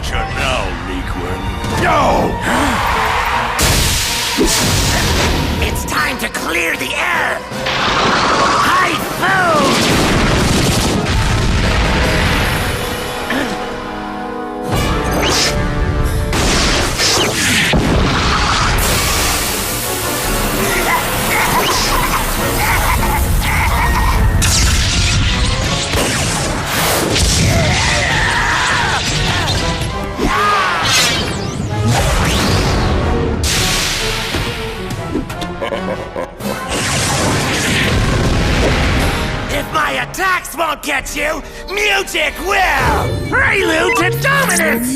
Gotcha now, Lequin. No! It's time to clear the air! Hide food! If my attacks won't get you, music will! Prelude to dominance!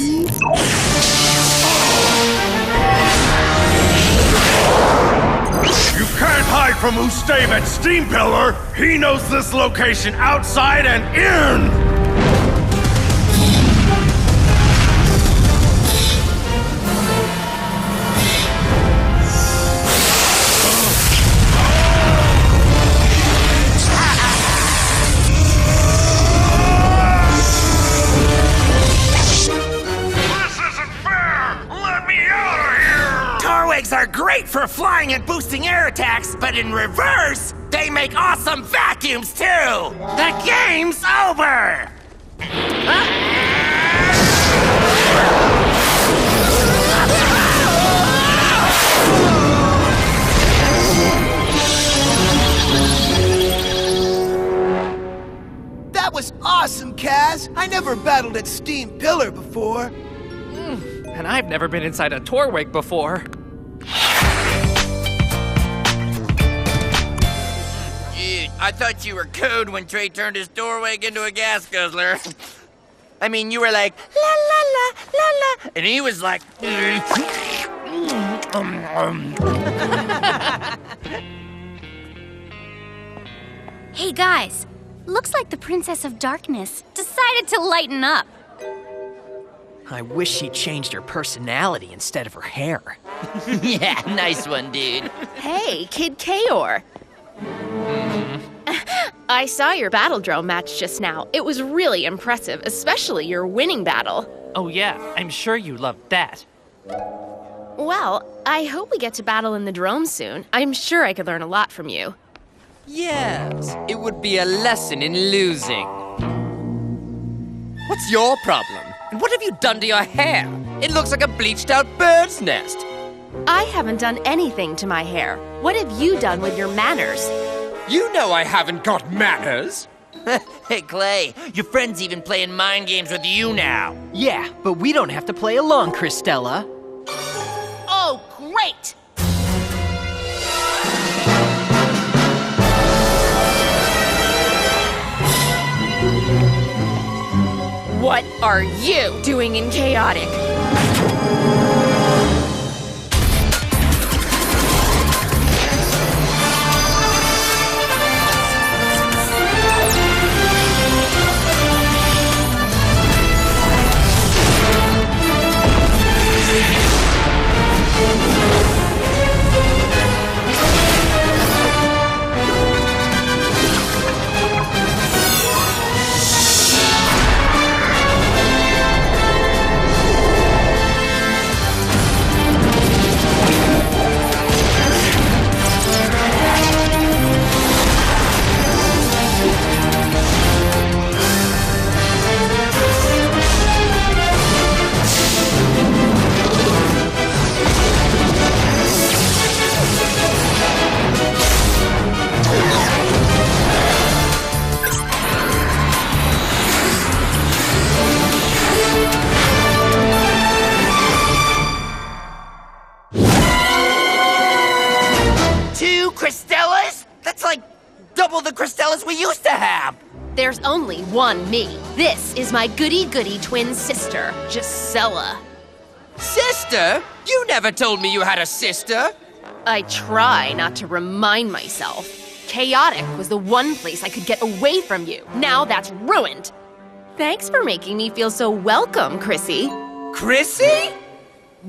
You can't hide from Ustave at Steam Pillar! He knows this location outside and in! Are great for flying and boosting air attacks, but in reverse, they make awesome vacuums too! The game's over! That was awesome, Kaz! I never battled at Steam Pillar before. And I've never been inside a Torwig before. I thought you were code when Trey turned his doorway into a gas guzzler. I mean, you were like, la la la, la la, and he was like, Hey guys, looks like the Princess of Darkness decided to lighten up. I wish she changed her personality instead of her hair. yeah, nice one, dude. Hey, Kid Kaor. I saw your battle drone match just now. It was really impressive, especially your winning battle. Oh yeah, I'm sure you loved that. Well, I hope we get to battle in the drome soon. I'm sure I could learn a lot from you. Yes, it would be a lesson in losing. What's your problem? And what have you done to your hair? It looks like a bleached out bird's nest. I haven't done anything to my hair. What have you done with your manners? You know I haven't got manners. Hey, Clay, your friend's even playing mind games with you now. Yeah, but we don't have to play along, Christella. Oh, great! What are you doing in Chaotic? Double the Christellas we used to have! There's only one me. This is my goody-goody twin sister, Gisela. Sister? You never told me you had a sister! I try not to remind myself. Chaotic was the one place I could get away from you. Now that's ruined. Thanks for making me feel so welcome, Chrissy. Chrissy?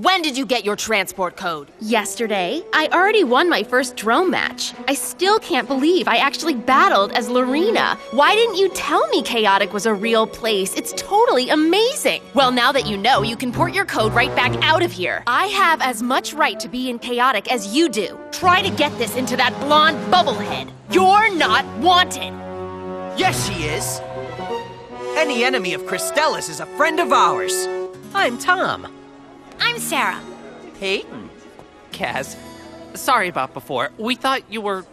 When did you get your transport code? Yesterday? I already won my first drone match. I still can't believe I actually battled as Lorena. Why didn't you tell me Chaotic was a real place? It's totally amazing. Well, now that you know, you can port your code right back out of here. I have as much right to be in Chaotic as you do. Try to get this into that blonde bubblehead. You're not wanted. Yes, she is. Any enemy of Kristella's is a friend of ours. I'm Tom. I'm Sarah. Peyton. Kaz, sorry about before. We thought you were...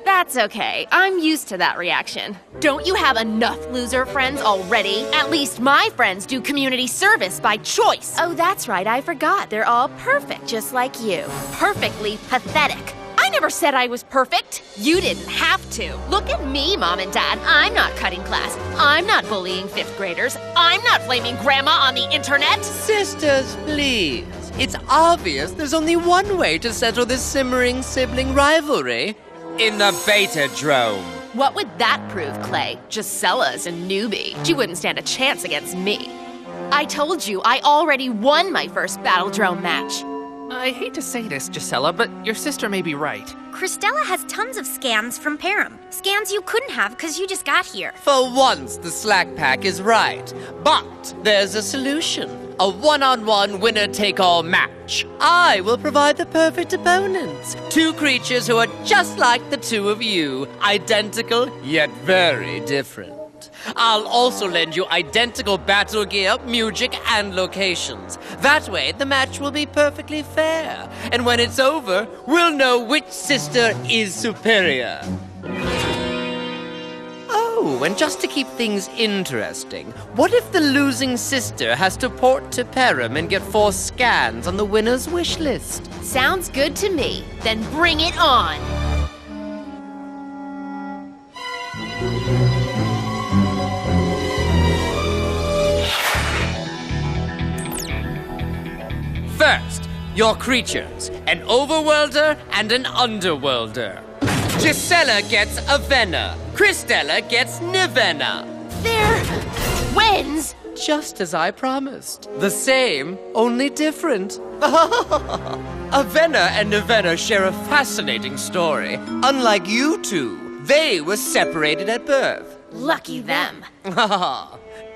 That's okay. I'm used to that reaction. Don't you have enough loser friends already? At least my friends do community service by choice. Oh, that's right. I forgot. They're all perfect, just like you. Perfectly pathetic. I never said I was perfect. You didn't have to. Look at me, Mom and Dad. I'm not cutting class. I'm not bullying fifth graders. I'm not blaming Grandma on the internet. Sisters, please. It's obvious there's only one way to settle this simmering sibling rivalry. In the beta drome. What would that prove, Clay? Gisella's a newbie. She wouldn't stand a chance against me. I told you, I already won my first Battle Drone match. I hate to say this, Gisela, but your sister may be right. Kristella has tons of scans from Param. Scans you couldn't have because you just got here. For once, the Slack Pack is right. But there's a solution. A one-on-one winner-take-all match. I will provide the perfect opponents. Two creatures who are just like the two of you. Identical, yet very different. I'll also lend you identical battle gear, music, and locations. That way, the match will be perfectly fair. And when it's over, we'll know which sister is superior. Oh, and just to keep things interesting, what if the losing sister has to port to Param and get 4 scans on the winner's wish list? Sounds good to me. Then bring it on. First, your creatures, an overworlder and an underworlder. Gisela gets Avenna. Kristella gets Nivenna. They're twins. Just as I promised. The same, only different. Avenna and Nivenna share a fascinating story. Unlike you two, they were separated at birth. Lucky them.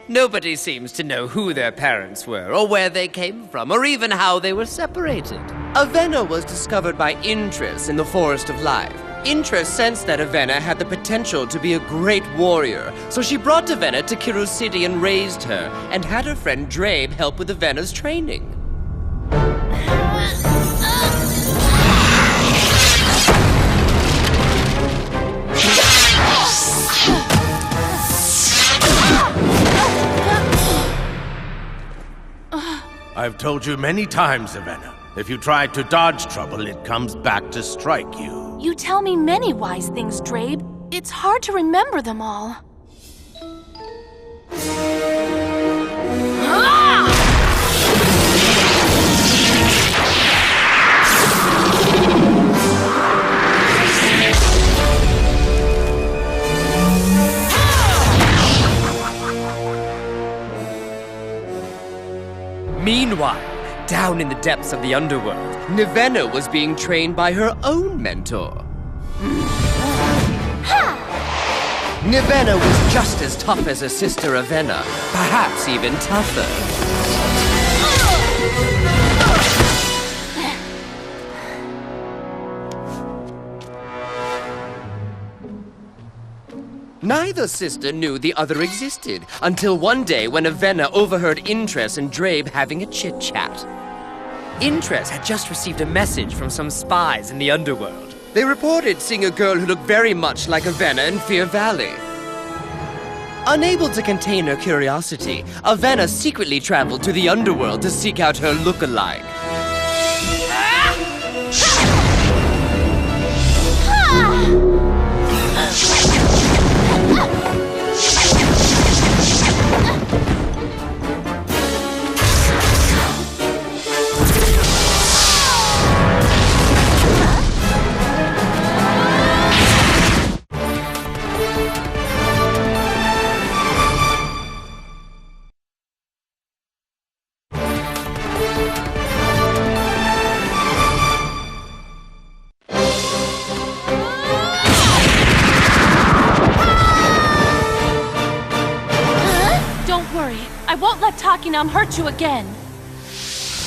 Nobody seems to know who their parents were, or where they came from, or even how they were separated. Avenna was discovered by Intrus in the Forest of Life. Intrus sensed that Avenna had the potential to be a great warrior, so she brought Avenna to Kiru City and raised her, and had her friend Drabe help with Avenna's training. I've told you many times, Avenna. If you try to dodge trouble, it comes back to strike you. You tell me many wise things, Drabe. It's hard to remember them all. Meanwhile, down in the depths of the underworld, Nivenna was being trained by her own mentor. Nivenna was just as tough as her sister Avenna, perhaps even tougher. Neither sister knew the other existed, until one day when Avenna overheard Intrus and Drabe having a chit-chat. Intrus had just received a message from some spies in the underworld. They reported seeing a girl who looked very much like Avenna in Fear Valley. Unable to contain her curiosity, Avenna secretly traveled to the underworld to seek out her look-alike. I won't let Takinam hurt you again.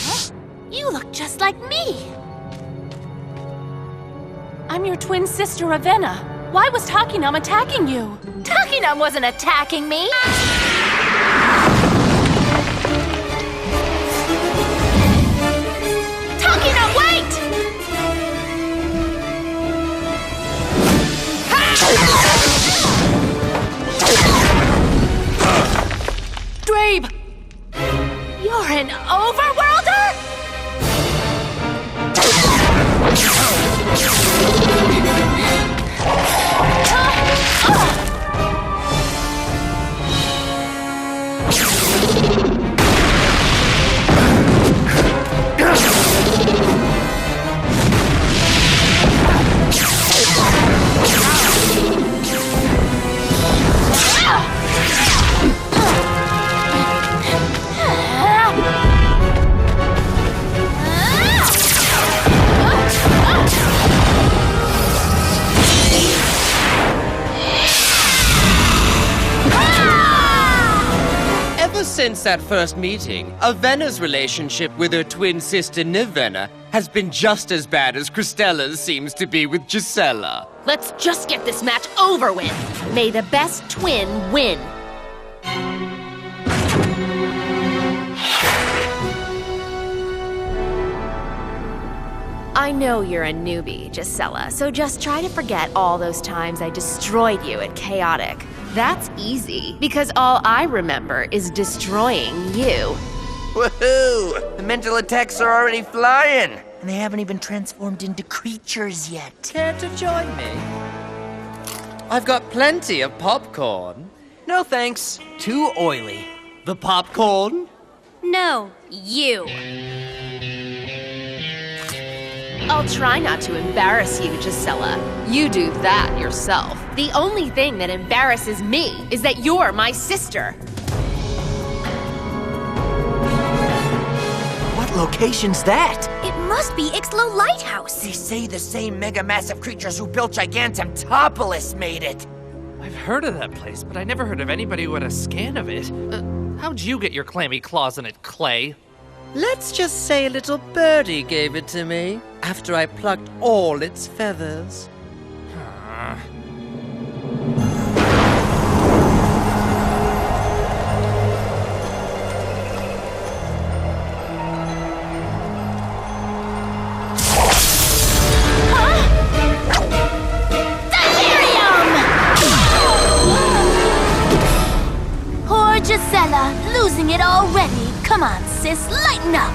Huh? You look just like me. I'm your twin sister, Ravenna. Why was Takinam attacking you? Takinam wasn't attacking me! Takinam, wait! Drabe! You're an overworlder? Since that first meeting, Avena's relationship with her twin sister Nivenna has been just as bad as Cristella's seems to be with Gisela. Let's just get this match over with. May the best twin win. I know you're a newbie, Gisela, so just try to forget all those times I destroyed you at Chaotic. That's easy, because all I remember is destroying you. Woohoo! The mental attacks are already flying, and they haven't even transformed into creatures yet. Care to join me? I've got plenty of popcorn. No thanks. Too oily. The popcorn? No, you. I'll try not to embarrass you, Gisela. You do that yourself. The only thing that embarrasses me is that you're my sister. What location's that? It must be Ixlo Lighthouse. They say the same mega-massive creatures who built Gigantopolis made it. I've heard of that place, but I never heard of anybody who had a scan of it. How'd you get your clammy claws in it, Clay? Let's just say a little birdie gave it to me after I plucked all its feathers. Poor Gisela, losing it already. Come on, sis, lighten up.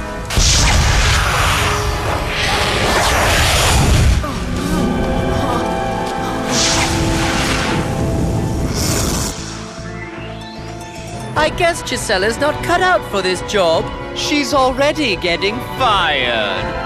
I guess Gisela's not cut out for this job. She's already getting fired.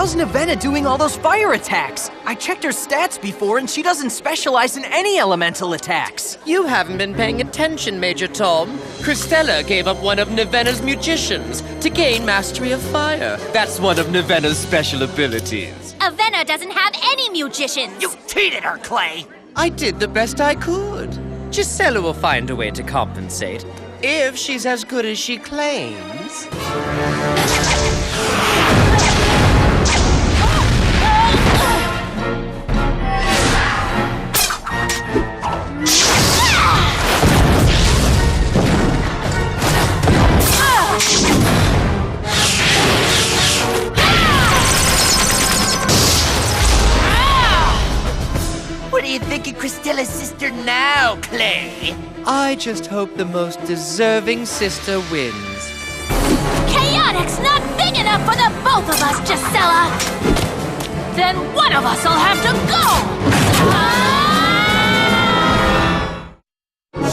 How's Nevena doing all those fire attacks? I checked her stats before and she doesn't specialize in any elemental attacks. You haven't been paying attention, Major Tom. Cristela gave up one of Nevena's mutations to gain mastery of fire. That's one of Nevena's special abilities. Avena doesn't have any musicians. You cheated her, Clay! I did the best I could. Gisela will find a way to compensate, if she's as good as she claims. What do you think of Cristella's sister now, Clay? I just hope the most deserving sister wins. Chaotic's not big enough for the both of us, Gisela! Then one of us will have to go!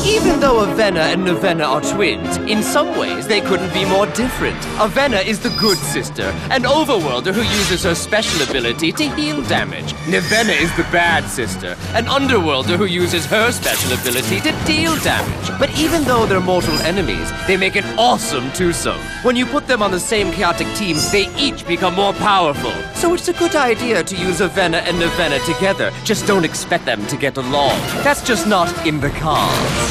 Even though Avena and Nevena are twins, in some ways they couldn't be more different. Avena is the good sister, an overworlder who uses her special ability to heal damage. Nevena is the bad sister, an underworlder who uses her special ability to deal damage. But even though they're mortal enemies, they make an awesome twosome. When you put them on the same chaotic team, they each become more powerful. So it's a good idea to use Avena and Nevena together. Just don't expect them to get along. That's just not in the cards.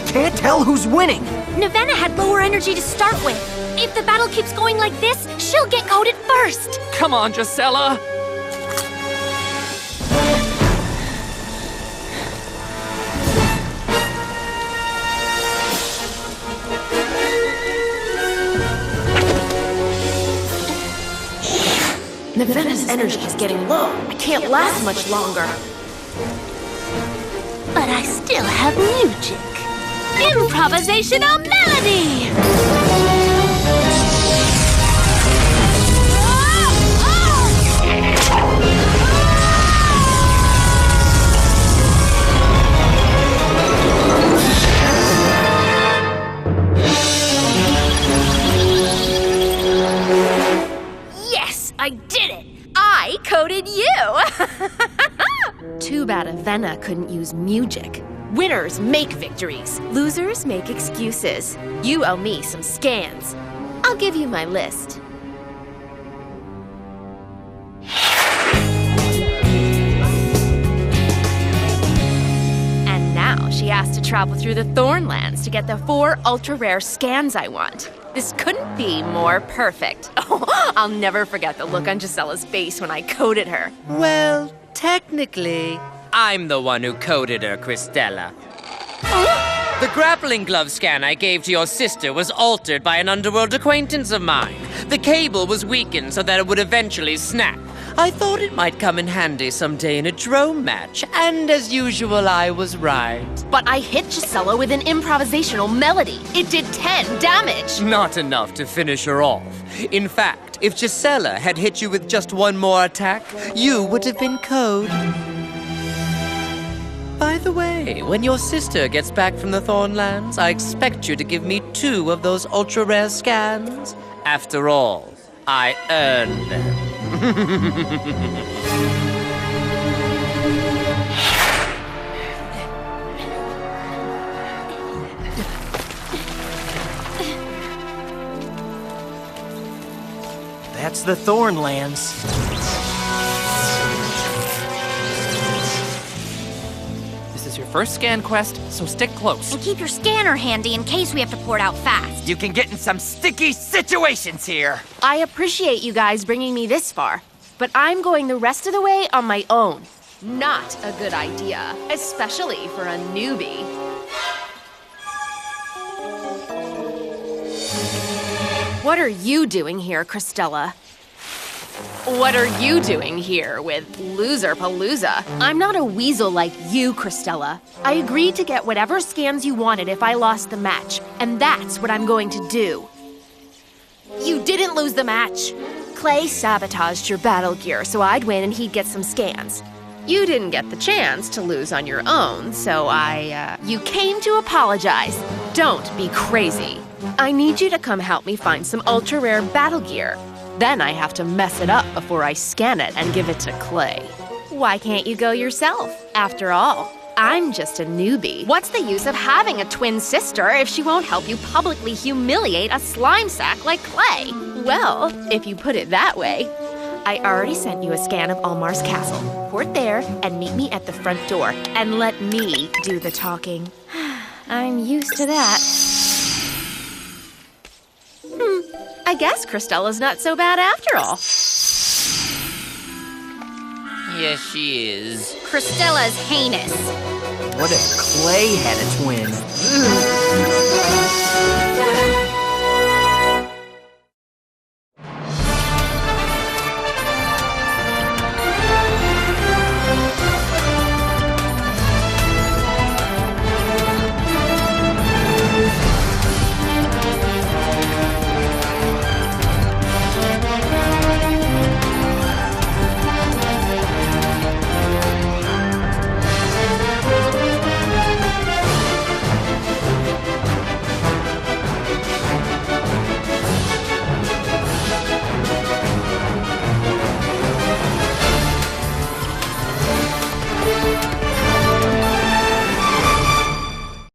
Can't tell who's winning. Nevena had lower energy to start with. If the battle keeps going like this, she'll get coded first. Come on, Gisela! Nevena's energy is getting low. I can't last much longer. But I still have music. Improvisational melody! Yes, I did it! I coded you! Too bad Avena couldn't use music. Winners make victories. Losers make excuses. You owe me some scans. I'll give you my list. And now she has to travel through the Thornlands to get the 4 ultra-rare scans I want. This couldn't be more perfect. Oh, I'll never forget the look on Gisela's face when I coded her. Well, technically, I'm the one who coded her, Cristela. The grappling glove scan I gave to your sister was altered by an underworld acquaintance of mine. The cable was weakened so that it would eventually snap. I thought it might come in handy someday in a drone match, and as usual, I was right. But I hit Gisela with an improvisational melody. It did 10 damage. Not enough to finish her off. In fact, if Gisela had hit you with just one more attack, you would have been code. By the way, when your sister gets back from the Thornlands, I expect you to give me 2 of those ultra-rare scans. After all, I earned them. That's the Thornlands. your first scan quest, so stick close. And keep your scanner handy in case we have to port out fast. You can get in some sticky situations here. I appreciate you guys bringing me this far, but I'm going the rest of the way on my own. Not a good idea, especially for a newbie. What are you doing here, Christella? What are you doing here with Loser Palooza? I'm not a weasel like you, Christella. I agreed to get whatever scans you wanted if I lost the match, and that's what I'm going to do. You didn't lose the match. Clay sabotaged your battle gear so I'd win and he'd get some scans. You didn't get the chance to lose on your own, so you came to apologize. Don't be crazy. I need you to come help me find some ultra-rare battle gear. Then I have to mess it up before I scan it and give it to Clay. Why can't you go yourself? After all, I'm just a newbie. What's the use of having a twin sister if she won't help you publicly humiliate a slime sack like Clay? Well, if you put it that way, I already sent you a scan of Almar's castle. Port there and meet me at the front door and let me do the talking. I'm used to that. I guess Christella's not so bad after all. Yes, she is. Christella's heinous. What if Clay had a twin?